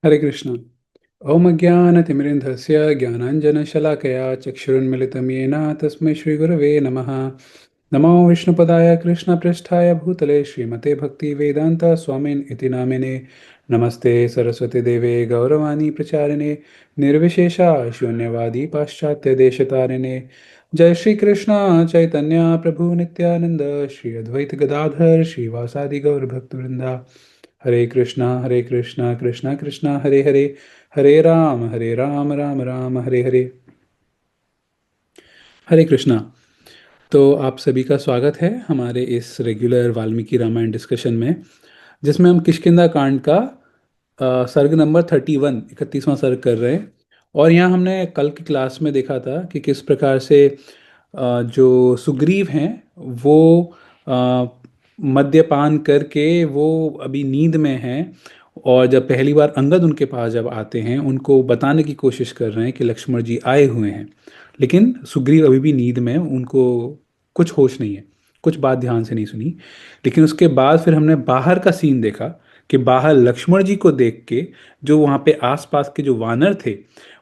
हरे कृष्ण। ओम अज्ञानतिमिरन्धस्य ज्ञानाञ्जनशलाकया चक्षुरुन्मिलितं येन तस्मै श्रीगुरवे नमः। नमो विष्णुपदाय कृष्णपृष्ठाय भूतले श्रीमते भक्तिवेदान्तस्वामिन् इति नामिने। नमस्ते सरस्वतीदेवे गौरवाणी प्रचारिणे निर्विशेषा शून्यवादी पाश्चात्यदेशतारिणे। जय श्री कृष्ण चैतन्य प्रभु नित्यानंद श्री अद्वैत गदाधर श्रीवासादि गौर भक्तवृंदा। हरे कृष्णा कृष्णा कृष्णा हरे हरे, हरे राम राम राम हरे हरे। हरे कृष्णा। तो आप सभी का स्वागत है हमारे इस रेगुलर वाल्मीकि रामायण डिस्कशन में, जिसमें हम किष्किंधा कांड का सर्ग नंबर 31 सर्ग कर रहे हैं। और यहाँ हमने कल की क्लास में देखा था कि किस प्रकार से जो सुग्रीव हैं वो अ, मद्यपान करके वो अभी नींद में हैं। और जब पहली बार अंगद उनके पास जब आते हैं, उनको बताने की कोशिश कर रहे हैं कि लक्ष्मण जी आए हुए हैं, लेकिन सुग्रीव अभी भी नींद में हैं, उनको कुछ होश नहीं है, कुछ बात ध्यान से नहीं सुनी। लेकिन उसके बाद फिर हमने बाहर का सीन देखा कि बाहर लक्ष्मण जी को देख के जो वहाँ पे आसपास के जो वानर थे,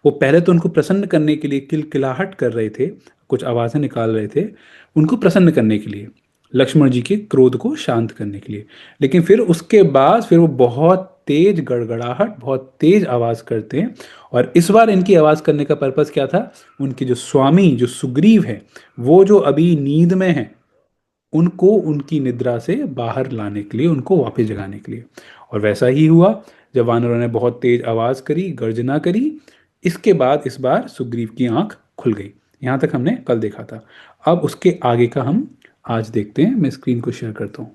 वो पहले तो उनको प्रसन्न करने के लिए किलकिलाहट कर रहे थे, कुछ आवाज़ें निकाल रहे थे उनको प्रसन्न करने के लिए, लक्ष्मण जी के क्रोध को शांत करने के लिए। लेकिन फिर उसके बाद फिर वो बहुत तेज गड़गड़ाहट, बहुत तेज आवाज़ करते हैं। और इस बार इनकी आवाज़ करने का पर्पस क्या था? उनके जो स्वामी जो सुग्रीव है, वो जो अभी नींद में है, उनको उनकी निद्रा से बाहर लाने के लिए, उनको वापस जगाने के लिए। और वैसा ही हुआ। जब वानरों ने बहुत तेज आवाज करी, गर्जना करी, इसके बाद इस बार सुग्रीव की आंख खुल गई। यहां तक हमने कल देखा था। अब उसके आगे का हम आज देखते हैं। मैं स्क्रीन को शेयर करता हूँ।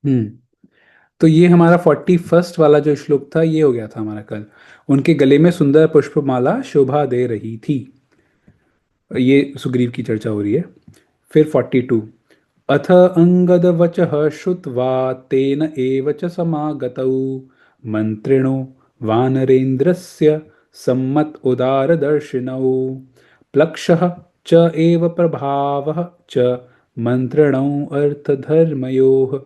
हम्म। तो ये हमारा 41st वाला जो श्लोक था, ये हो गया था हमारा कल। उनके गले में सुंदर पुष्पमाला शोभा दे रही थी। ये सुग्रीव की चर्चा हो रही है। फिर 42। अथ अंगद वचः श्रुत्वा तेन एव च समागतौ मंत्रिणो वानरेन्द्रस्य सम्मत उदारदर्शिनौ प्लक्षः च एव प्रभावः च मंत्रिणौ अर्थधर्मयोः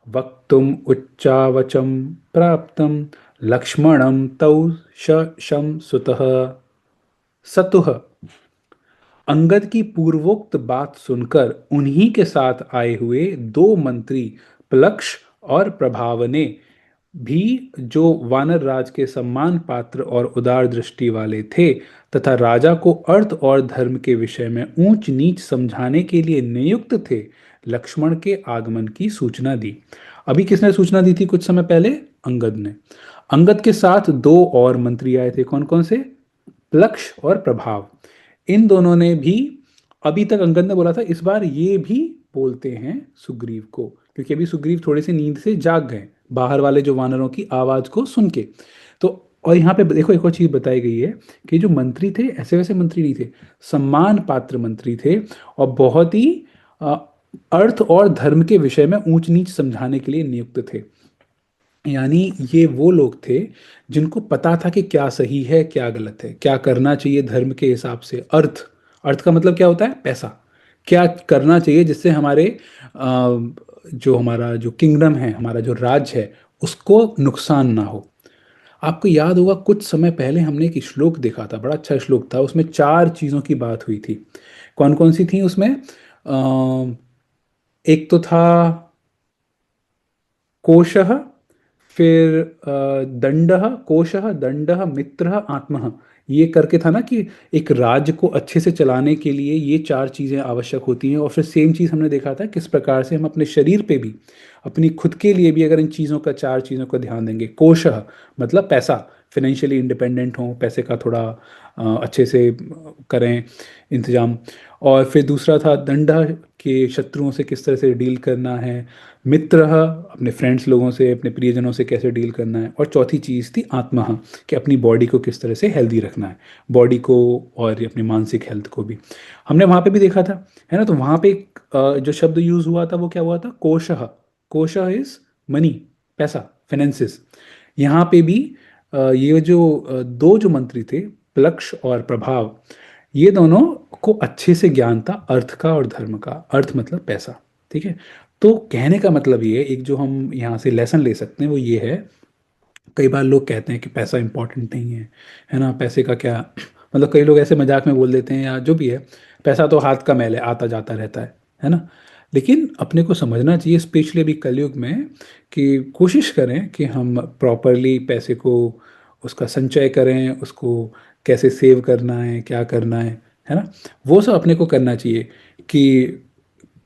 वक्तुम् उच्चावचं प्राप्तं लक्ष्मणं तौ शं सुतः सतुः। अंगद की पूर्वोक्त बात सुनकर उन्हीं के साथ आए हुए दो मंत्री प्लक्ष और प्रभाव ने भी, जो वानर राज के सम्मान पात्र और उदार दृष्टि वाले थे तथा राजा को अर्थ और धर्म के विषय में ऊंच नीच समझाने के लिए नियुक्त थे, लक्ष्मण के आगमन की सूचना दी। अभी किसने सूचना दी थी? कुछ समय पहले अंगद ने। अंगद के साथ दो और मंत्री आए थे। कौन कौन से? प्लक्ष और प्रभाव। इन दोनों ने भी, अभी तक अंगद ने बोला था, इस बार ये भी बोलते हैं सुग्रीव को, क्योंकि अभी सुग्रीव थोड़े से नींद से जाग गए बाहर वाले जो वानरों की आवाज को सुन के। तो और यहाँ पे देखो एक और चीज बताई गई है कि जो मंत्री थे ऐसे वैसे मंत्री नहीं थे, सम्मान पात्र मंत्री थे। और बहुत ही अ, अर्थ और धर्म के विषय में ऊंच नीच समझाने के लिए नियुक्त थे। यानी ये वो लोग थे जिनको पता था कि क्या सही है क्या गलत है, क्या करना चाहिए धर्म के हिसाब से। अर्थ, अर्थ का मतलब क्या होता है? पैसा। क्या करना चाहिए जिससे हमारे जो हमारा जो किंगडम है, हमारा जो राज्य है, उसको नुकसान ना हो। आपको याद होगा कुछ समय पहले हमने एक श्लोक देखा था, बड़ा अच्छा श्लोक था। उसमें चार चीजों की बात हुई थी। कौन कौन सी थी उसमें? एक तो था कोशः, फिर दंडः, कोशः दंडः मित्रः आत्मः। ये करके था ना कि एक राज्य को अच्छे से चलाने के लिए ये चार चीज़ें आवश्यक होती हैं। और फिर सेम चीज़ हमने देखा था किस प्रकार से हम अपने शरीर पे भी, अपनी खुद के लिए भी, अगर इन चीज़ों का, चार चीज़ों का ध्यान देंगे। कोशः मतलब पैसा, फिनेंशियली इंडिपेंडेंट हों, पैसे का थोड़ा अच्छे से करें इंतजाम। और फिर दूसरा था दंड, के शत्रुओं से किस तरह से डील करना है। मित्र, अपने फ्रेंड्स लोगों से, अपने प्रियजनों से कैसे डील करना है। और चौथी चीज़ थी आत्मा, कि अपनी बॉडी को किस तरह से हेल्दी रखना है, बॉडी को और अपनी मानसिक हेल्थ को भी। हमने वहाँ पे भी देखा था, है ना? तो वहाँ पे एक जो शब्द यूज हुआ था वो क्या हुआ था? कोशः। कोशः इज मनी, पैसा, फाइनेंसिस। यहाँ पे भी ये जो दो जो मंत्री थे, प्लक्ष और प्रभाव, ये दोनों को अच्छे से ज्ञान था, अर्थ का और धर्म का। अर्थ मतलब पैसा। ठीक है। तो कहने का मतलब ये है, एक जो हम यहाँ से लेसन ले सकते हैं वो ये है, कई बार लोग कहते हैं कि पैसा इंपॉर्टेंट नहीं है ना, पैसे का क्या, मतलब कई लोग ऐसे मजाक में बोल देते हैं या जो भी है, पैसा तो हाथ का मैल है, आता जाता रहता है ना। लेकिन अपने को समझना चाहिए, स्पेशली अभी कलयुग में, कि कोशिश करें कि हम प्रॉपरली पैसे को, उसका संचय करें, उसको कैसे सेव करना है, क्या करना है ना, वो सब अपने को करना चाहिए। कि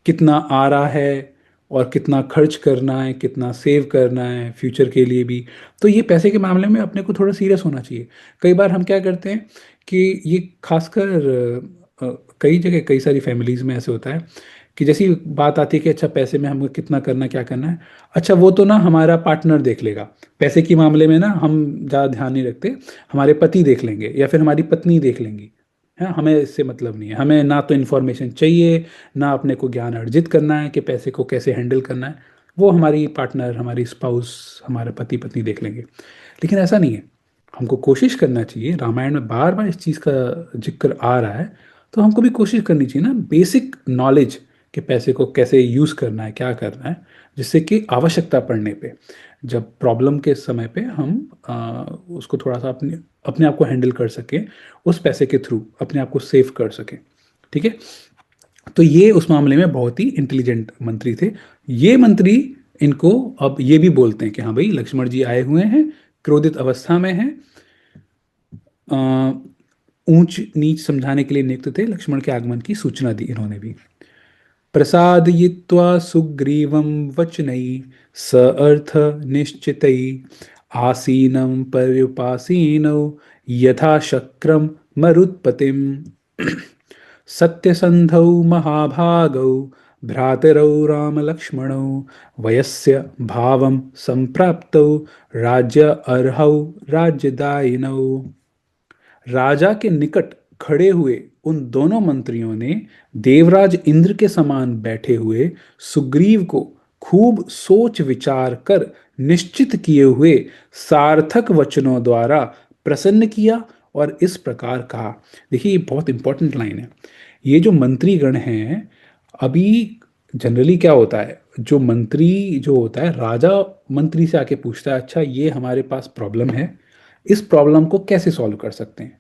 कितना आ रहा है और कितना खर्च करना है, कितना सेव करना है फ्यूचर के लिए भी। तो ये पैसे के मामले में अपने को थोड़ा सीरियस होना चाहिए। कई बार हम क्या करते हैं कि ये खासकर कई जगह, कई सारी फैमिलीज़ में ऐसे होता है कि जैसी बात आती है कि अच्छा पैसे में हमें कितना करना, क्या करना है, अच्छा वो तो ना हमारा पार्टनर देख लेगा, पैसे के मामले में ना हम ज़्यादा ध्यान नहीं रखते, हमारे पति देख लेंगे या फिर हमारी पत्नी देख लेंगी, है, हमें इससे मतलब नहीं है, हमें ना तो इन्फॉर्मेशन चाहिए, ना अपने को ज्ञान अर्जित करना है कि पैसे को कैसे हैंडल करना है, वो हमारी पार्टनर, हमारी स्पाउस, हमारे पति पत्नी देख लेंगे। लेकिन ऐसा नहीं है। हमको कोशिश करना चाहिए, रामायण में बार बार इस चीज़ का जिक्र आ रहा है, तो हमको भी कोशिश करनी चाहिए ना, बेसिक नॉलेज कि पैसे को कैसे यूज़ करना है, क्या करना है, जिससे कि आवश्यकता पड़ने पे, जब प्रॉब्लम के समय पे हम उसको थोड़ा सा अपने अपने आप को हैंडल कर सकें, उस पैसे के थ्रू अपने आप को सेव कर सकें। ठीक है। तो ये उस मामले में बहुत ही इंटेलिजेंट मंत्री थे। ये मंत्री इनको अब ये भी बोलते हैं कि हाँ भाई, लक्ष्मण जी आए हुए हैं, क्रोधित अवस्था में हैं, अ, ऊंच नीच समझाने के लिए नियुक्त थे, लक्ष्मण के आगमन की सूचना दी इन्होंने भी। प्रसादयित्वा सुग्रीवं वचनै स अर्थ निश्चितै आसीनं पर्युपासीनौ यथा शक्रं मरुत्पतिम्। सत्यसन्धौ महाभागौ भ्रातरौ रामलक्ष्मणौ वयस्य भावं सम्प्राप्तौ राज्य अर्हौ राज्यदायिनौ। राजा के निकट खड़े हुए उन दोनों मंत्रियों ने देवराज इंद्र के समान बैठे हुए सुग्रीव को खूब सोच विचार कर निश्चित किए हुए सार्थक वचनों द्वारा प्रसन्न किया और इस प्रकार कहा। देखिए, ये बहुत इंपॉर्टेंट लाइन है। ये जो मंत्रीगण हैं, अभी जनरली क्या होता है, जो मंत्री जो होता है, राजा मंत्री से आके पूछता है, अच्छा ये हमारे पास प्रॉब्लम है, इस प्रॉब्लम को कैसे सॉल्व कर सकते हैं।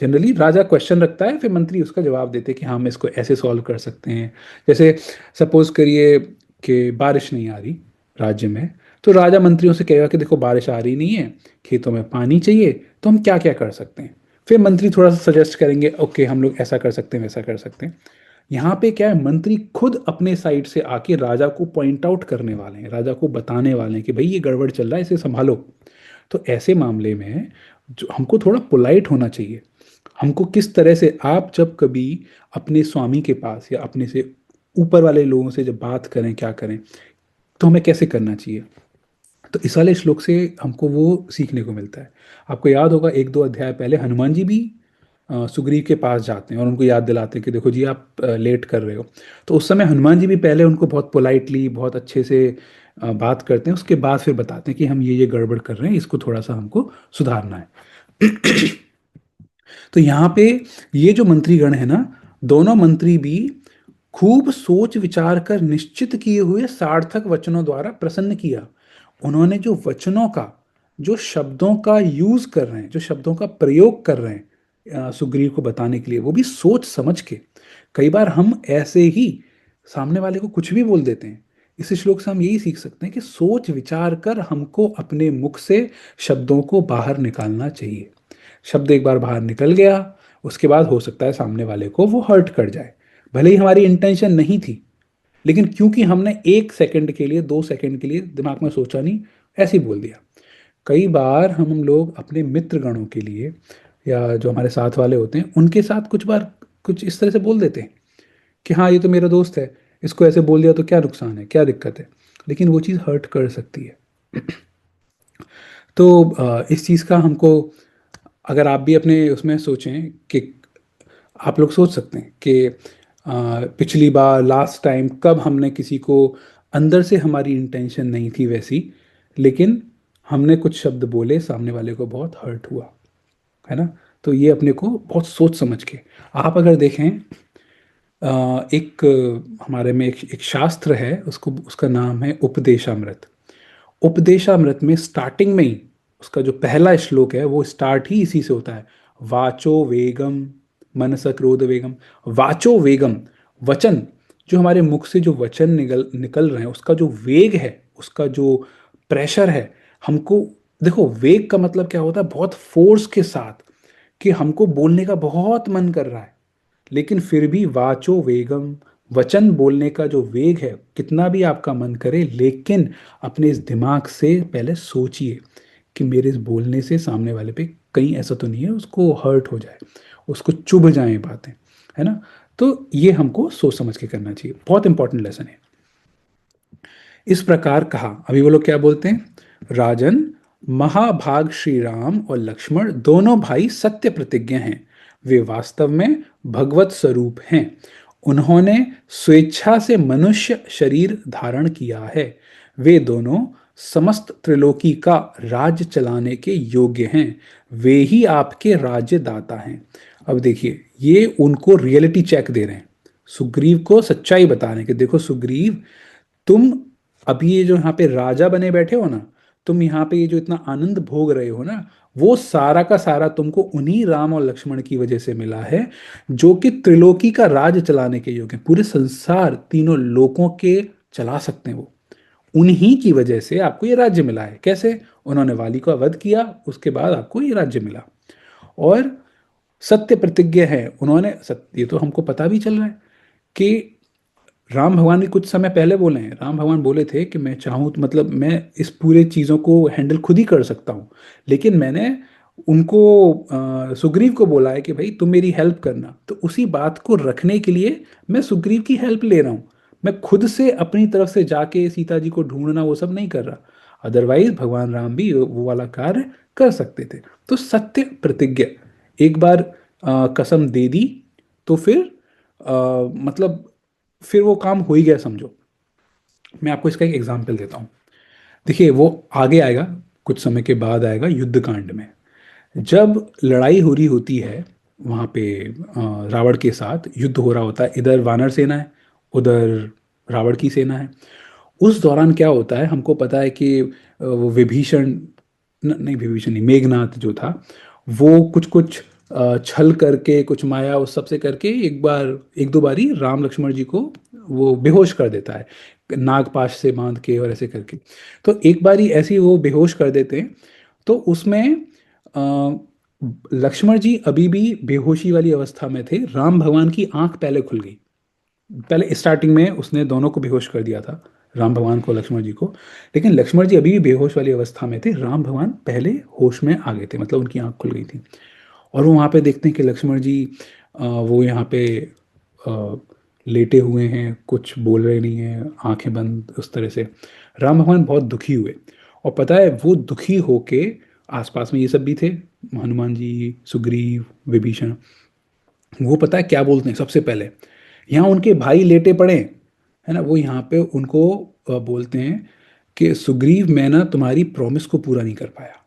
जनरली राजा क्वेश्चन रखता है, फिर मंत्री उसका जवाब देते हैं कि हाँ, हम इसको ऐसे सॉल्व कर सकते हैं। जैसे सपोज करिए कि बारिश नहीं आ रही राज्य में, तो राजा मंत्रियों से कहेगा कि देखो बारिश आ रही नहीं है, खेतों में पानी चाहिए, तो हम क्या क्या कर सकते हैं। फिर मंत्री थोड़ा सा सजेस्ट करेंगे, ओके हम लोग ऐसा कर सकते हैं, वैसा कर सकते हैं। यहाँ पे क्या है, मंत्री खुद अपने साइड से आके राजा को पॉइंट आउट करने वाले हैं, राजा को बताने वाले हैं कि भाई ये गड़बड़ चल रहा है, इसे संभालो। तो ऐसे मामले में जो हमको थोड़ा पोलाइट होना चाहिए। हमको किस तरह से, आप जब कभी अपने स्वामी के पास या अपने से ऊपर वाले लोगों से जब बात करें, क्या करें, तो हमें कैसे करना चाहिए। तो इस वाले श्लोक से हमको वो सीखने को मिलता है। आपको याद होगा, एक दो अध्याय पहले हनुमान जी भी सुग्रीव के पास जाते हैं और उनको याद दिलाते हैं कि देखो जी आप लेट कर रहे हो। तो उस समय हनुमान जी भी पहले उनको बहुत पोलाइटली, बहुत अच्छे से बात करते हैं, उसके बाद फिर बताते हैं कि हम ये गड़बड़ कर रहे हैं, इसको थोड़ा सा हमको सुधारना है। तो यहाँ पे ये जो मंत्रीगण है ना, दोनों मंत्री भी खूब सोच विचार कर निश्चित किए हुए सार्थक वचनों द्वारा प्रसन्न किया। उन्होंने जो वचनों का, जो शब्दों का यूज कर रहे हैं, जो शब्दों का प्रयोग कर रहे हैं सुग्रीव को बताने के लिए, वो भी सोच समझ के। कई बार हम ऐसे ही सामने वाले को कुछ भी बोल देते हैं। इस श्लोक से हम यही सीख सकते हैं कि सोच विचार कर हमको अपने मुख से शब्दों को बाहर निकालना चाहिए। शब्द एक बार बाहर निकल गया, उसके बाद हो सकता है सामने वाले को वो हर्ट कर जाए, भले ही हमारी इंटेंशन नहीं थी, लेकिन क्योंकि हमने 1 सेकंड के लिए, 2 सेकंड के लिए दिमाग में सोचा नहीं, ऐसे ही बोल दिया। कई बार हम लोग अपने मित्र गणों के लिए या जो हमारे साथ वाले होते हैं उनके साथ कुछ बार कुछ इस तरह से बोल देते हैं कि हाँ ये तो मेरा दोस्त है, इसको ऐसे बोल दिया तो क्या नुकसान है, क्या दिक्कत है। लेकिन वो चीज़ हर्ट कर सकती है। तो इस चीज़ का हमको, अगर आप भी अपने उसमें सोचें कि आप लोग सोच सकते हैं कि पिछली बार, लास्ट टाइम कब हमने किसी को, अंदर से हमारी इंटेंशन नहीं थी वैसी, लेकिन हमने कुछ शब्द बोले, सामने वाले को बहुत हर्ट हुआ, है ना। तो ये अपने को बहुत सोच समझ के, आप अगर देखें एक हमारे में एक शास्त्र है, उसको उसका नाम है उपदेशामृत। उपदेशामृत में स्टार्टिंग में ही उसका जो पहला श्लोक है वो स्टार्ट ही इसी से होता है, वाचो वेगम मनस क्रोध वेगम। वाचो वेगम, वचन, जो हमारे मुख से जो वचन निकल निकल रहे हैं उसका जो वेग है, उसका जो प्रेशर है, हमको, देखो वेग का मतलब क्या होता है, बहुत फोर्स के साथ, कि हमको बोलने का बहुत मन कर रहा है, लेकिन फिर भी वाचो वेगम, वचन बोलने का जो वेग है, कितना भी आपका मन करे, लेकिन अपने इस दिमाग से पहले सोचिए कि मेरे इस बोलने से सामने वाले पे कहीं ऐसा तो नहीं है उसको हर्ट हो जाए, उसको चुभ जाए बातें, है ना। तो ये हमको सोच समझ के करना चाहिए, बहुत इंपॉर्टेंट लेसन है। इस प्रकार कहा, अभी वो लोग क्या बोलते हैं, राजन, महाभाग श्री राम और लक्ष्मण दोनों भाई सत्य प्रतिज्ञ हैं, वे वास्तव में भगवत स्वरूप हैं। उन्होंने स्वेच्छा से मनुष्य शरीर धारण किया है। वे दोनों समस्त त्रिलोकी का राज्य चलाने के योग्य हैं। वे ही आपके राज्य दाता हैं। अब देखिए, ये उनको रियलिटी चेक दे रहे हैं, सुग्रीव को सच्चाई बता रहे हैं कि देखो सुग्रीव, तुम अभी ये जो यहाँ पे राजा बने बैठे हो ना, तुम यहाँ पे ये जो इतना आनंद भोग रहे हो ना, वो सारा का सारा तुमको उन्हीं राम और लक्ष्मण की वजह से मिला है, जो कि त्रिलोकी का राज चलाने के योग्य हैं। पूरे संसार, तीनों लोकों के चला सकते हैं वो, उन्हीं की वजह से आपको ये राज्य मिला है। कैसे? उन्होंने वाली का वध किया, उसके बाद आपको ये राज्य मिला। और सत्य प्रतिज्ञ है उन्होंने, सत्य, ये तो हमको पता भी चल रहा है कि राम भगवान भी कुछ समय पहले बोले हैं, राम भगवान बोले थे कि मैं चाहूँ तो मतलब मैं इस पूरे चीज़ों को हैंडल खुद ही कर सकता हूँ, लेकिन मैंने उनको सुग्रीव को बोला है कि भाई तुम मेरी हेल्प करना, तो उसी बात को रखने के लिए मैं सुग्रीव की हेल्प ले रहा हूँ। मैं खुद से अपनी तरफ से जाके सीता जी को ढूंढना वो सब नहीं कर रहा, अदरवाइज भगवान राम भी वो वाला कार्य कर सकते थे। तो सत्य प्रतिज्ञा, एक बार कसम दे दी तो फिर मतलब फिर वो काम हो ही गया समझो। मैं आपको इसका एक एग्जांपल देता हूँ। देखिए, वो आगे आएगा, कुछ समय के बाद आएगा युद्ध कांड में, जब लड़ाई हो रही होती है वहाँ पे, रावण के साथ युद्ध हो रहा होता है, इधर वानर सेना है, उधर रावण की सेना है। उस दौरान क्या होता है, हमको पता है कि वो विभीषण, नहीं विभीषण नहीं, मेघनाथ जो था, वो कुछ कुछ छल करके, कुछ माया उस सबसे करके एक बार, एक दो बारी राम लक्ष्मण जी को वो बेहोश कर देता है, नागपाश से बांध के और ऐसे करके। तो एक बारी ऐसी वो बेहोश कर देते हैं, तो उसमें अ, लक्ष्मण जी अभी भी बेहोशी वाली अवस्था में थे, राम भगवान की आंख पहले खुल गई। पहले स्टार्टिंग में उसने दोनों को बेहोश कर दिया था, राम भगवान को, लक्ष्मण जी को, लेकिन लक्ष्मण जी अभी भी बेहोश वाली अवस्था में थे, राम भगवान पहले होश में आ गए थे, मतलब उनकी आंख खुल गई थी। और वो वहाँ पे देखते हैं कि लक्ष्मण जी वो यहाँ पे अ, लेटे हुए हैं, कुछ बोल रहे नहीं हैं, आंखें बंद उस तरह से। राम भगवान बहुत दुखी हुए, और पता है वो दुखी होके, आसपास में ये सब भी थे, हनुमान जी, सुग्रीव, विभीषण, वो पता है क्या बोलते हैं सबसे पहले, यहाँ उनके भाई लेटे पड़े हैं, है ना, वो यहाँ पे उनको बोलते हैं कि सुग्रीव, मैं ना तुम्हारी प्रॉमिस को पूरा नहीं कर पाया।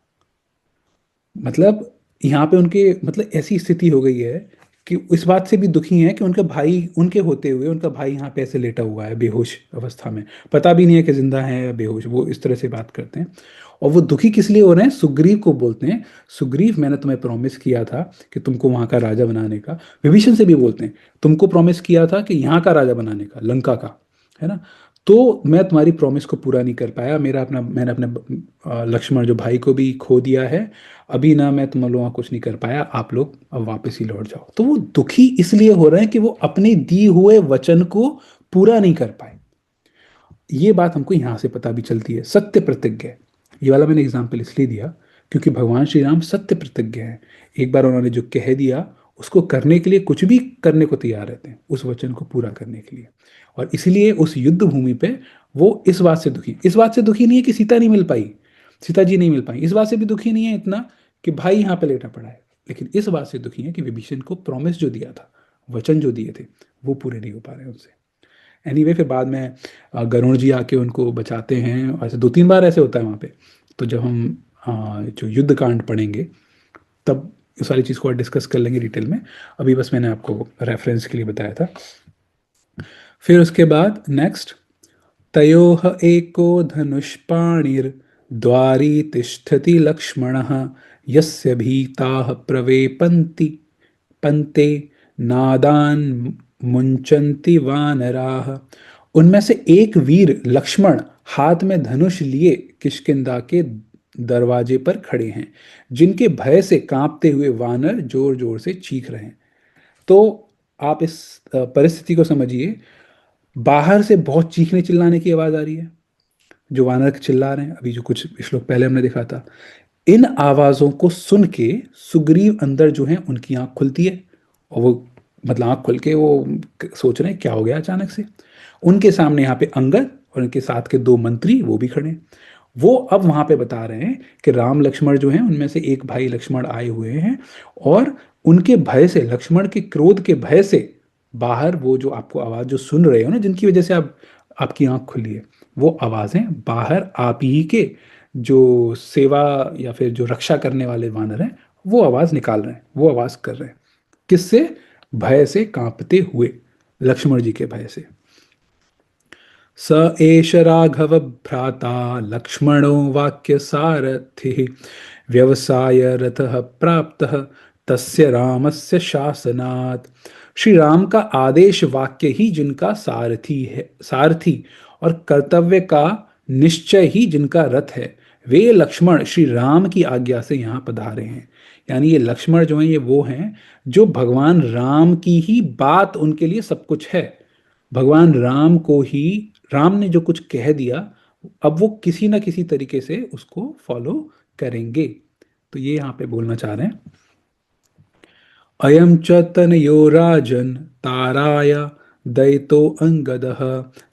मतलब यहाँ पे उनके, मतलब ऐसी स्थिति हो गई है कि इस बात से भी दुखी हैं कि उनका भाई, उनके होते हुए उनका भाई यहाँ पे ऐसे लेटा हुआ है बेहोश अवस्था में, पता भी नहीं है कि जिंदा है या बेहोश, वो इस तरह से बात करते हैं। और वो दुखी किस लिए हो रहे हैं, सुग्रीव को बोलते हैं, सुग्रीव मैंने तुम्हें प्रॉमिस किया था कि तुमको वहाँ का राजा बनाने का। विभीषण से भी बोलते हैं, तुमको प्रॉमिस किया था कि यहाँ का राजा बनाने का, लंका का, है ना, तो मैं तुम्हारी प्रॉमिस को पूरा नहीं कर पाया, मेरा अपना, मैंने अपने लक्ष्मण जो भाई को भी खो दिया है, अभी ना मैं तुम लोगों का कुछ नहीं कर पाया, आप लोग अब वापस ही लौट जाओ। तो वो दुखी इसलिए हो रहे हैं कि वो अपने दिए हुए वचन को पूरा नहीं कर पाए। ये बात हमको यहाँ से पता भी चलती है, सत्य प्रतिज्ञ है। ये वाला मैंने एग्जाम्पल इसलिए दिया क्योंकि भगवान श्री राम सत्य प्रतिज्ञ हैं। एक बार उन्होंने जो कह दिया उसको करने के लिए कुछ भी करने को तैयार रहते हैं, उस वचन को पूरा करने के लिए। और इसलिए उस युद्ध भूमि पे वो इस बात से दुखी, इस बात से दुखी नहीं है कि सीता नहीं मिल पाई, सीता जी नहीं मिल पाई, इस बात से भी दुखी नहीं है इतना कि भाई यहाँ पे लेटा पड़ा है, लेकिन इस बात से दुखी है कि विभीषण को प्रॉमिस जो दिया था, वचन जो दिए थे, वो पूरे नहीं हो पा रहे हैं उनसे। एनीवे फिर बाद में गरुण जी आके उनको बचाते हैं, ऐसे दो तीन बार ऐसे होता है वहाँ पे। तो जब हम जो युद्ध कांड पढ़ेंगे, तब ये सारी चीज़ को और डिस्कस कर लेंगे डिटेल में, अभी बस मैंने आपको रेफरेंस के लिए बताया था। फिर उसके बाद नेक्स्ट, तयोः एको धनुष्पाणिर्द्वारी तिष्ठति लक्ष्मणः यस्य भीताः प्रवेपन्ति पंते नादान मुंचन्ति वानराः। उनमें से एक वीर लक्ष्मण हाथ में धनुष लिए किष्किंधा के दरवाजे पर खड़े हैं, जिनके भय से कांपते हुए वानर जोर जोर से चीख रहे हैं। तो आप इस परिस्थिति को समझिए। बाहर से बहुत चीखने चिल्लाने की आवाज आ रही है, जो वानर चिल्ला रहे हैं, अभी जो कुछ श्लोक पहले हमने देखा था। इन आवाजों को सुन के सुग्रीव अंदर जो है उनकी आंख खुलती है, और वो मतलब आंख खुल के वो सोच रहे हैं क्या हो गया अचानक से। उनके सामने यहाँ पे अंगद और उनके साथ के दो मंत्री वो भी खड़े हैं। वो अब वहां पे बता रहे हैं कि राम लक्ष्मण जो हैं उनमें से एक भाई लक्ष्मण आए हुए हैं, और उनके भय से, लक्ष्मण के क्रोध के भय से बाहर वो जो आपको आवाज जो सुन रहे हो ना, जिनकी वजह से आप आपकी आंख खुली है, वो आवाजें बाहर आप ही के जो सेवा या फिर जो रक्षा करने वाले वानर हैं वो आवाज निकाल रहे हैं, वो आवाज कर रहे हैं। किससे? भय से कांपते हुए, लक्ष्मण जी के भय से। स एष राघव भ्राता लक्ष्मणो वाक्य सारथि व्यवसाय रथः प्राप्तः तस्य रामस्य शासनात्। श्री राम का आदेश वाक्य ही जिनका सारथी है, सारथी और कर्तव्य का निश्चय ही जिनका रथ है, वे लक्ष्मण श्री राम की आज्ञा से यहाँ पधारे हैं। यानी ये लक्ष्मण जो हैं ये वो हैं जो भगवान राम की ही बात, उनके लिए सब कुछ है। भगवान राम को ही, राम ने जो कुछ कह दिया, अब वो किसी ना किसी तरीके से उसको फॉलो करेंगे। तो ये यहाँ पे बोलना चाह रहे हैं, अयम च तनयो राजन ताराय दयितो अंगदः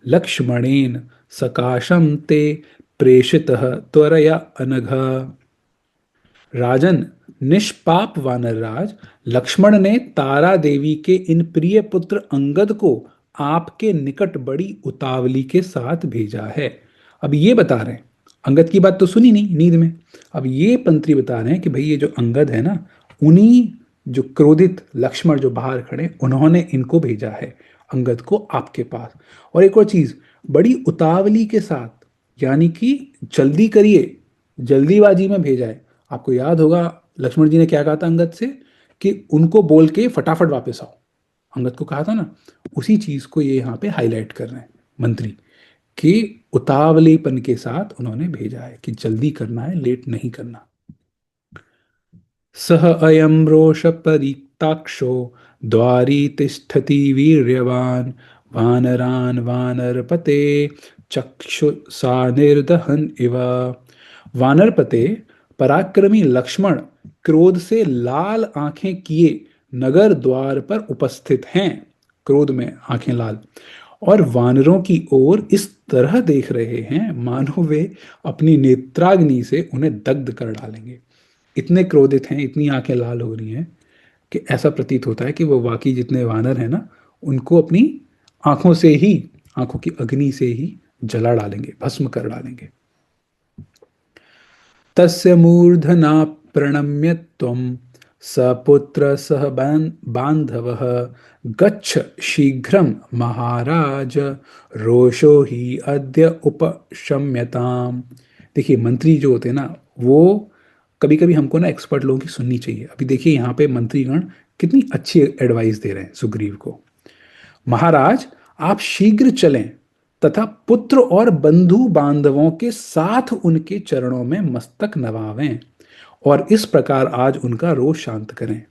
लक्ष्मणेन सकाशं ते प्रेषितः त्वरया अनघ। राजन, निष्पाप वानरराज, लक्ष्मण ने तारा देवी के इन प्रिय पुत्र अंगद को आपके निकट बड़ी उतावली के साथ भेजा है। अब ये बता रहे हैं, अंगद की बात तो सुनी नहीं नींद में, अब ये पंत्री बता रहे हैं कि भाई ये जो अंगद है ना, उन्हीं जो क्रोधित लक्ष्मण जो बाहर खड़े, उन्होंने इनको भेजा है अंगद को आपके पास। और एक और चीज, बड़ी उतावली के साथ, यानी कि जल्दी करिए, जल्दीबाजी में भेजा है। आपको याद होगा लक्ष्मण जी ने क्या कहा था अंगद से, कि उनको बोल के फटाफट वापस आओ, अंगद को कहा था ना। उसी चीज को ये यहाँ पे हाईलाइट कर रहे हैं मंत्री, कि उतावलेपन के साथ उन्होंने भेजा है कि जल्दी करना है, लेट नहीं करना। सह अयम रोष परिक्ताक्षो द्वारी तिष्ठति वीर्यवान वानरान वानरपते चक्षुषा निर्दहन इव। वानरपते पराक्रमी लक्ष्मण क्रोध से लाल आंखें किए नगर द्वार पर उपस्थित हैं, क्रोध में आंखें लाल, और वानरों की ओर इस तरह देख रहे हैं मानो वे अपनी नेत्राग्नि से उन्हें दग्ध कर डालेंगे। इतने क्रोधित हैं, इतनी आंखें लाल हो रही हैं कि ऐसा प्रतीत होता है कि वो वाकई जितने वानर हैं ना, उनको अपनी आंखों से ही, आंखों की अग्नि से ही जला डालेंगे, भस्म कर डालेंगे। तस्य मूर्धना प्रणम्य त्वं सपुत्र सह बांधवः गच्छ शीघ्रं महाराज रोषो ही अद्य उपशम्यताम। देखिए मंत्री जो होते हैं ना, वो कभी कभी हमको ना एक्सपर्ट लोगों की सुननी चाहिए। अभी देखिए यहाँ पे मंत्रीगण कितनी अच्छी एडवाइस दे रहे हैं सुग्रीव को। महाराज, आप शीघ्र चलें तथा पुत्र और बंधु बांधवों के साथ उनके चरणों में मस्तक नवावें और इस प्रकार आज उनका रोष शांत करें।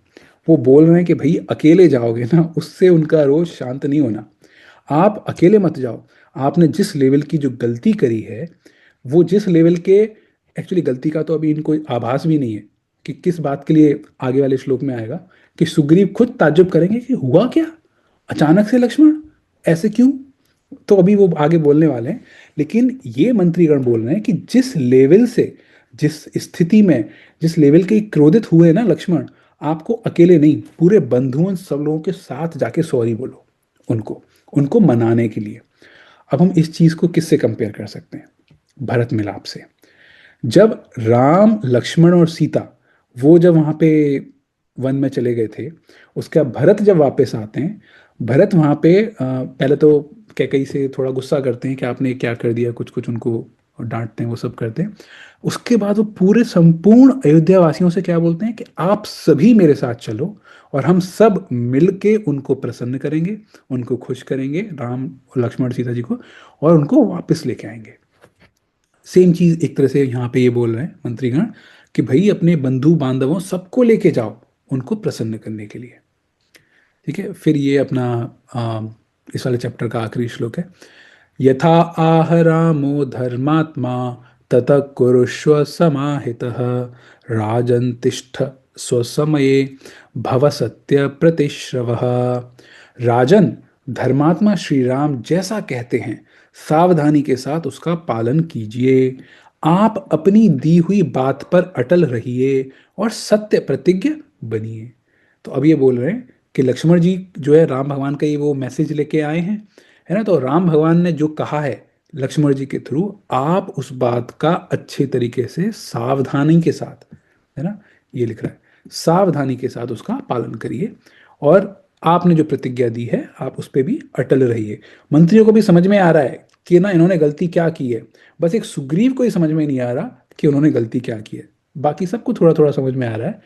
वो बोल रहे हैं कि भाई अकेले जाओगे ना, उससे उनका रोष शांत नहीं होना। आप अकेले मत जाओ। आपने जिस लेवल की जो गलती करी है, वो जिस लेवल के, एक्चुअली गलती का तो अभी इनको आभास भी नहीं है कि किस बात के लिए आगे वाले श्लोक में आएगा कि सुग्रीव खुद ताज्जुब करेंगे कि हुआ क्या, अचानक से लक्ष्मण ऐसे क्यों। तो अभी वो आगे बोलने वाले हैं, लेकिन ये मंत्रीगण बोल रहे हैं कि जिस लेवल से, जिस स्थिति में, जिस लेवल के क्रोधित हुए ना लक्ष्मण, आपको अकेले नहीं, पूरे बंधुओं सब लोगों के साथ जाके सॉरी बोलो उनको, उनको मनाने के लिए। अब हम इस चीज को किससे कंपेयर कर सकते हैं? भरत मिलाप से। जब राम लक्ष्मण और सीता वो जब वहां पे वन में चले गए थे। उसके बाद भरत जब वापस आते हैं, भरत वहाँ पे पहले तो कैकई से थोड़ा गुस्सा करते हैं कि आपने क्या कर दिया, कुछ कुछ उनको डांटते हैं, वो सब करते हैं। उसके बाद वो पूरे संपूर्ण अयोध्या वासियों से क्या बोलते हैं कि आप सभी मेरे साथ चलो और हम सब मिलके उनको प्रसन्न करेंगे, उनको खुश करेंगे, राम लक्ष्मण सीता जी को, और उनको वापस लेके आएंगे। सेम चीज एक तरह से यहाँ पे ये बोल रहे हैं मंत्रीगण कि भाई अपने बंधु बांधवों सबको लेके जाओ उनको प्रसन्न करने के लिए। ठीक है, फिर ये अपना इस वाले चैप्टर का आखिरी श्लोक है। यथा आह रामो धर्मात्मा ततः कुरुष्व समाहितः राजन् तिष्ठ स्वसमये भव सत्य प्रतिश्रवः। राजन, धर्मात्मा श्री राम जैसा कहते हैं सावधानी के साथ उसका पालन कीजिए। आप अपनी दी हुई बात पर अटल रहिए और सत्य प्रतिज्ञ बनिए। तो अब ये बोल रहे हैं कि लक्ष्मण जी जो है राम भगवान का ये वो मैसेज लेके आए हैं, है ना। तो राम भगवान ने जो कहा है लक्ष्मण जी के थ्रू, आप उस बात का अच्छे तरीके से सावधानी के साथ, है ना, ये लिख रहा है, सावधानी के साथ उसका पालन करिए और आपने जो प्रतिज्ञा दी है आप उस पर भी अटल रहिए। मंत्रियों को भी समझ में आ रहा है कि ना इन्होंने गलती क्या की है, बस एक सुग्रीव को ही समझ में नहीं आ रहा कि उन्होंने गलती क्या की है। बाकी सबको थोड़ा थोड़ा समझ में आ रहा है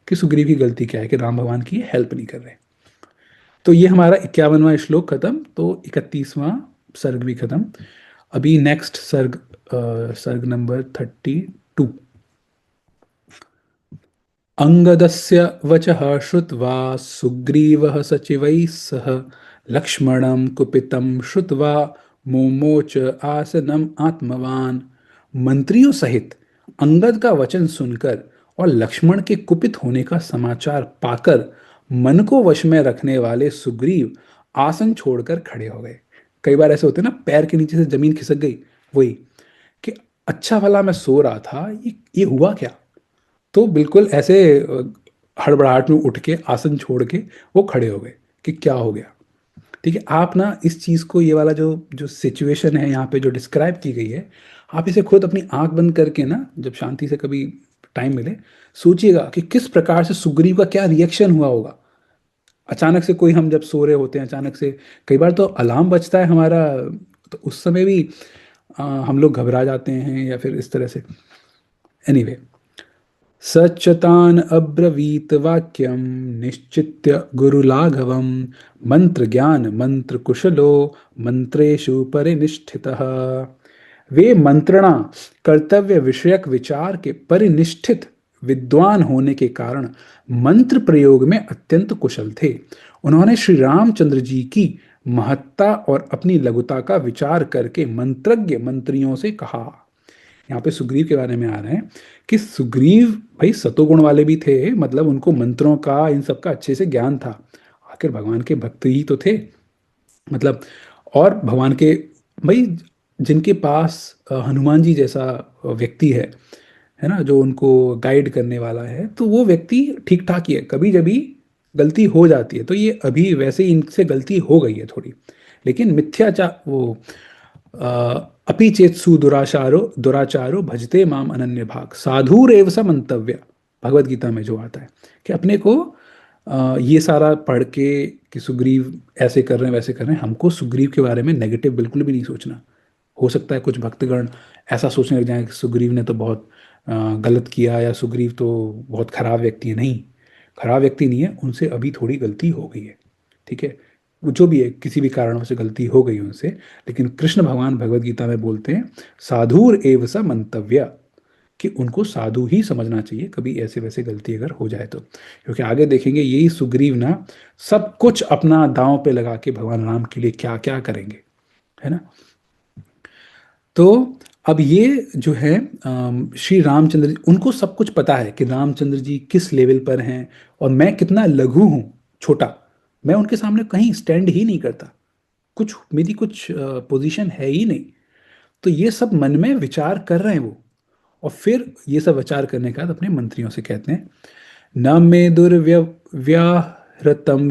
कि सुग्रीव की गलती क्या है कि राम भगवान की हेल्प नहीं कर रहे। तो ये हमारा 51वां श्लोक खत्म, तो 31वां सर्ग भी खत्म। अभी नेक्स्ट सर्ग, सर्ग नंबर 32। अंगदस्य वचः श्रुत्वा सुग्रीवः सचिवैः सह लक्ष्मणं कुपितं श्रुत्वा मोमोच आसनम आत्मवान। मंत्रियों सहित अंगद का वचन सुनकर और लक्ष्मण के कुपित होने का समाचार पाकर मन को वश में रखने वाले सुग्रीव आसन छोड़कर खड़े हो गए। कई बार ऐसे होते हैं ना, पैर के नीचे से जमीन खिसक गई, वही कि अच्छा भला मैं सो रहा था, ये हुआ क्या। तो बिल्कुल ऐसे हड़बड़ाहट में उठ के आसन छोड़ के वो खड़े हो गए कि क्या हो गया। ठीक है, आप ना इस चीज़ को, ये वाला जो जो सिचुएशन है यहाँ पे जो डिस्क्राइब की गई है, आप इसे खुद अपनी आंख बंद करके ना जब शांति से कभी टाइम मिले सोचिएगा कि किस प्रकार से सुग्रीव का क्या रिएक्शन हुआ होगा। अचानक से कोई, हम जब सो रहे होते हैं अचानक से, कई बार तो अलार्म बजता है हमारा, तो उस समय भी हम लोग घबरा जाते हैं या फिर इस तरह से। एनीवे, सच्चतान अब्रवीत वाक्यम निश्चित्य गुरुलाघवम मंत्र ज्ञान मंत्र कुशलो मंत्रेषु परिनिष्ठितः। वे मंत्रणा कर्तव्य विषयक विचार के परिनिष्ठित विद्वान होने के कारण मंत्र प्रयोग में अत्यंत कुशल थे। उन्होंने श्री रामचंद्र जी की महत्ता और अपनी लघुता का विचार करके मंत्रज्ञ मंत्रियों से कहा। यहाँ पे सुग्रीव के बारे में आ रहे हैं कि सुग्रीव भाई सतोगुण वाले भी थे, मतलब उनको मंत्रों का इन सब का अच्छे से ज्ञान था। आखिर भगवान के भक्त ही तो थे, मतलब। और भगवान के भाई जिनके पास हनुमान जी जैसा व्यक्ति है ना, जो उनको गाइड करने वाला है, तो वो व्यक्ति ठीक ठाक ही है। कभी जभी गलती हो जाती है, तो ये अभी वैसे ही इनसे गलती हो गई है थोड़ी, लेकिन मिथ्याचार वो अपि चेत्सु दुराचारो दुराचारो भजते माम अनन्य भाग साधुरेव स मंतव्य। भगवत गीता में जो आता है कि अपने को ये सारा पढ़ के कि सुग्रीव ऐसे कर रहे हैं वैसे कर रहे हैं, हमको सुग्रीव के बारे में नेगेटिव बिल्कुल भी नहीं सोचना। हो सकता है कुछ भक्तगण ऐसा सोचने लग जाए कि सुग्रीव ने तो बहुत गलत किया, या सुग्रीव तो बहुत खराब व्यक्ति है। नहीं, खराब व्यक्ति नहीं है, उनसे अभी थोड़ी गलती हो गई है। ठीक है, वो जो भी है, किसी भी कारणों से गलती हो गई उनसे, लेकिन कृष्ण भगवान भगवत गीता में बोलते हैं साधुर एव स मंतव्य, कि उनको साधु ही समझना चाहिए कभी ऐसे वैसे गलती अगर हो जाए तो। क्योंकि आगे देखेंगे यही सुग्रीव ना सब कुछ अपना दांव पे लगा के भगवान राम के लिए क्या क्या करेंगे, है ना। तो अब ये जो है श्री रामचंद्र जी, उनको सब कुछ पता है कि रामचंद्र जी किस लेवल पर हैं और मैं कितना लघु हूँ, छोटा। मैं उनके सामने कहीं स्टैंड ही नहीं करता, कुछ मेरी कुछ पोजीशन है ही नहीं। तो ये सब मन में विचार कर रहे हैं वो, और फिर ये सब विचार करने के बाद अपने मंत्रियों से कहते हैं न मे दुर्व्याहृतम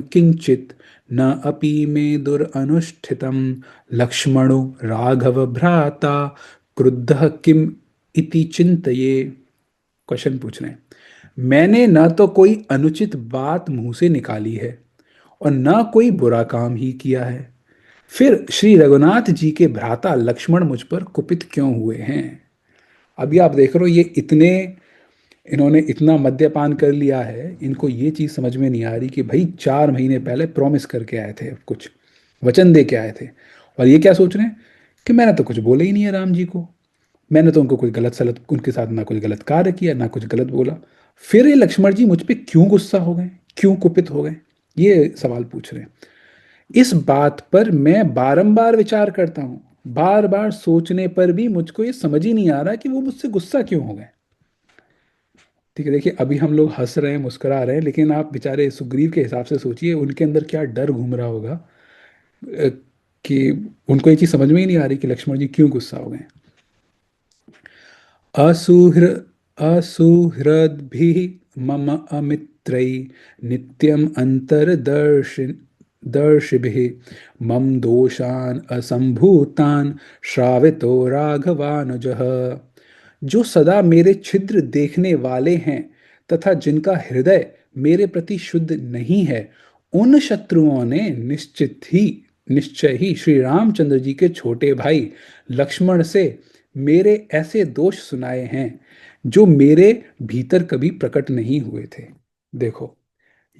किंचित न अपि मे दुरनुष्ठितम लक्ष्मणो राघव भ्राता क्रुद्धः किम इति चिंतये। क्वेश्चन पूछ रहे हैं, मैंने न तो कोई अनुचित बात मुंह से निकाली है और न कोई बुरा काम ही किया है, फिर श्री रघुनाथ जी के भ्राता लक्ष्मण मुझ पर कुपित क्यों हुए हैं। अभी आप देख रहे हो ये इतने, इन्होंने इतना मद्यपान कर लिया है, इनको ये चीज़ समझ में नहीं आ रही कि भाई 4 महीने पहले प्रॉमिस करके आए थे, कुछ वचन दे के आए थे, और ये क्या सोच रहे हैं कि मैंने तो कुछ बोला ही नहीं है राम जी को, मैंने तो उनको कोई गलत सलत उनके साथ ना कुछ गलत कार्य किया ना कुछ गलत बोला, फिर ये लक्ष्मण जी मुझ पे क्यों गुस्सा हो गए, क्यों कुपित हो गए, ये सवाल पूछ रहे हैं। इस बात पर मैं बारंबार विचार करता हूँ, बार बार सोचने पर भी मुझको ये समझ ही नहीं आ रहा कि वो मुझसे गुस्सा क्यों हो गए। ठीक है, देखिए अभी हम लोग हंस रहे हैं मुस्कुरा रहे हैं, लेकिन आप बेचारे सुग्रीव के हिसाब से सोचिए उनके अंदर क्या डर घूम रहा होगा, कि उनको ये चीज़ समझ में ही नहीं आ रही कि लक्ष्मण जी क्यों गुस्सा हो गए। असुहृ असुहृद्भिः मम अमित्रैः नित्यम् दर्शिभिः मम दोषान् असम्भूतान् श्रावितो राघवानुजः। जो सदा मेरे छिद्र देखने वाले हैं तथा जिनका हृदय मेरे प्रति शुद्ध नहीं है, उन शत्रुओं ने निश्चय ही श्री रामचंद्र जी के छोटे भाई लक्ष्मण से मेरे ऐसे दोष सुनाए हैं जो मेरे भीतर कभी प्रकट नहीं हुए थे। देखो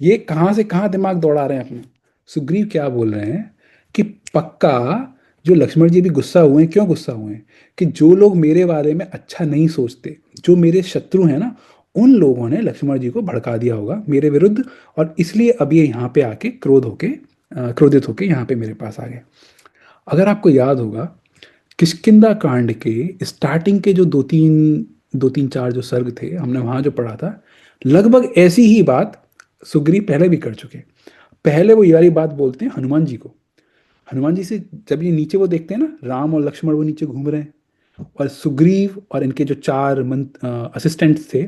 ये कहाँ से कहाँ दिमाग दौड़ा रहे हैं अपने। सुग्रीव क्या बोल रहे हैं कि पक्का जो लक्ष्मण जी भी गुस्सा हुए हैं, क्यों गुस्सा हुए हैं, कि जो लोग मेरे बारे में अच्छा नहीं सोचते, जो मेरे शत्रु हैं ना, उन लोगों ने लक्ष्मण जी को भड़का दिया होगा मेरे विरुद्ध, और इसलिए अब ये यहाँ पे आके क्रोधित होके यहाँ पे मेरे पास आ गए। अगर आपको याद होगा किष्किंधा कांड के स्टार्टिंग के जो दो तीन चार जो सर्ग थे, हमने वहां जो पढ़ा था, लगभग ऐसी ही बात सुग्रीव पहले भी कर चुके हैं। पहले वो ये वाली बात बोलते हैं हनुमान जी को, हनुमान जी से जब ये नीचे वो देखते हैं ना, राम और लक्ष्मण वो नीचे घूम रहे हैं, और सुग्रीव और इनके जो चार असिस्टेंट्स थे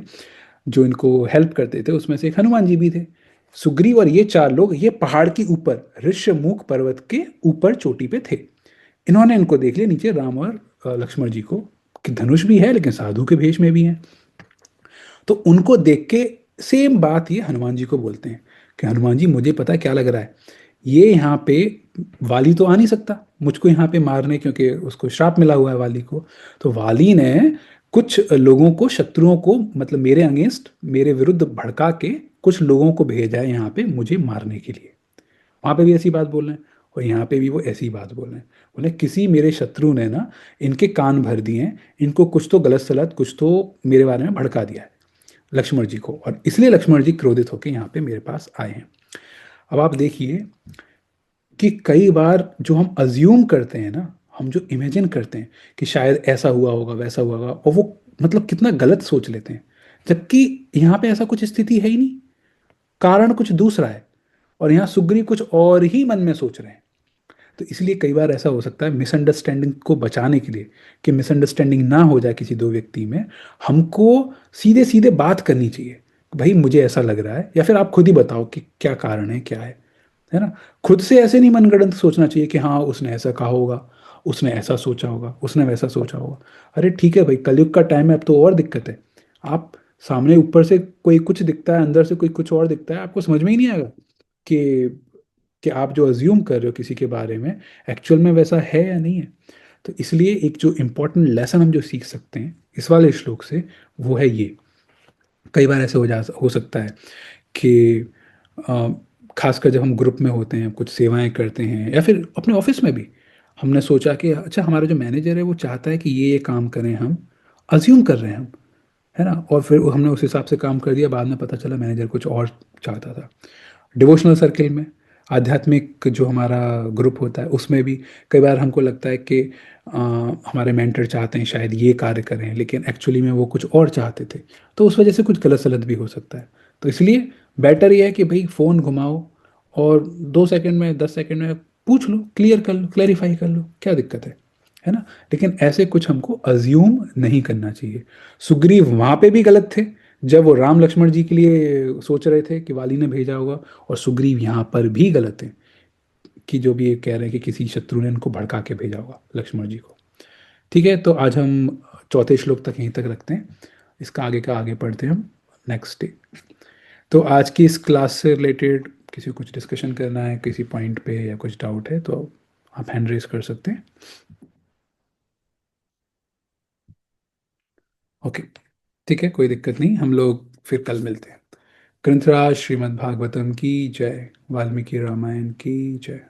जो इनको हेल्प करते थे, उसमें से एक हनुमान जी भी थे। सुग्रीव और ये चार लोग ये पहाड़ के ऊपर ऋष्यमुख पर्वत के ऊपर चोटी पे थे। इन्होंने इनको देख लिया नीचे, राम और लक्ष्मण जी को, कि धनुष भी है लेकिन साधु के भेष में भी है। तो उनको देख के सेम बात ये हनुमान जी को बोलते हैं कि हनुमान जी मुझे पता है क्या लग रहा है, ये यहाँ पे वाली तो आ नहीं सकता मुझको यहाँ पे मारने, क्योंकि उसको श्राप मिला हुआ है वाली को। तो वाली ने कुछ लोगों को, शत्रुओं को, मतलब मेरे अगेंस्ट, मेरे विरुद्ध भड़का के कुछ लोगों को भेजा है यहाँ पे मुझे मारने के लिए। वहां पे भी ऐसी बात बोल रहे हैं और यहाँ पे भी वो ऐसी बात बोल रहे हैं। बोले किसी मेरे शत्रु ने ना इनके कान भर दिए हैं, इनको कुछ तो गलत सलत, कुछ तो मेरे बारे में भड़का दिया है लक्ष्मण जी को, और इसलिए लक्ष्मण जी क्रोधित होकर यहाँ पे मेरे पास आए हैं। अब आप देखिए कि कई बार जो हम अज्यूम करते हैं ना, हम जो इमेजिन करते हैं कि शायद ऐसा हुआ होगा वैसा हुआ होगा, और वो मतलब कितना गलत सोच लेते हैं, जबकि यहाँ पे ऐसा कुछ स्थिति है ही नहीं, कारण कुछ दूसरा है, और यहाँ सुग्रीव कुछ और ही मन में सोच रहे हैं। तो इसलिए कई बार ऐसा हो सकता है मिसअंडरस्टैंडिंग को बचाने के लिए, कि मिसअंडरस्टैंडिंग ना हो जाए किसी दो व्यक्ति में, हमको सीधे सीधे बात करनी चाहिए, भाई मुझे ऐसा लग रहा है, या फिर आप खुद ही बताओ कि क्या कारण है, क्या है ना। खुद से ऐसे नहीं मनगढ़ंत सोचना चाहिए कि हाँ उसने ऐसा कहा होगा, उसने ऐसा सोचा होगा, उसने वैसा सोचा होगा। अरे ठीक है भाई, कलयुग का टाइम है, अब तो और दिक्कत है। आप सामने ऊपर से कोई कुछ दिखता है, अंदर से कोई कुछ और दिखता है, आपको समझ में ही नहीं आएगा कि आप जो अज्यूम कर रहे हो किसी के बारे में एक्चुअल में वैसा है या नहीं है। तो इसलिए एक जो इम्पोर्टेंट लेसन हम जो सीख सकते हैं इस वाले श्लोक से, वो है ये। कई बार ऐसे हो सकता है कि अ, खासकर जब हम ग्रुप में होते हैं, कुछ सेवाएं करते हैं, या फिर अपने ऑफिस में भी, हमने सोचा कि अच्छा हमारा जो मैनेजर है वो चाहता है कि ये काम करें, हम अज्यूम कर रहे हैं हम, है ना, और फिर हमने उस हिसाब से काम कर दिया, बाद में पता चला मैनेजर कुछ और चाहता था। डिवोशनल सर्किल में, आध्यात्मिक जो हमारा ग्रुप होता है उसमें भी कई बार हमको लगता है कि हमारे मेंटर चाहते हैं शायद ये कार्य करें, लेकिन एक्चुअली में वो कुछ और चाहते थे, तो उस वजह से कुछ गलत सलत भी हो सकता है। तो इसलिए बेटर ये है कि भाई फ़ोन घुमाओ और 2 सेकंड में 10 सेकंड में पूछ लो, क्लियर कर लो, क्लैरिफाई कर लो, क्या दिक्कत है ना। लेकिन ऐसे कुछ हमको अज्यूम नहीं करना चाहिए। सुग्रीव वहां पे भी गलत थे जब वो राम लक्ष्मण जी के लिए सोच रहे थे कि वाली ने भेजा होगा, और सुग्रीव यहाँ पर भी गलत है कि जो भी ये कह रहे हैं कि किसी शत्रु ने इनको भड़का के भेजा होगा लक्ष्मण जी को। ठीक है, तो आज हम चौथे श्लोक तक यहीं तक रखते हैं, इसका आगे का आगे पढ़ते हैं हम नेक्स्ट डे। तो आज की इस क्लास से रिलेटेड किसी को कुछ डिस्कशन करना है किसी पॉइंट पे या कुछ डाउट है तो आप हैंड रेज कर सकते हैं। ओके, ठीक है, कोई दिक्कत नहीं, हम लोग फिर कल मिलते हैं। ग्रंथराज श्रीमद् भागवतम की जय। वाल्मीकि रामायण की जय।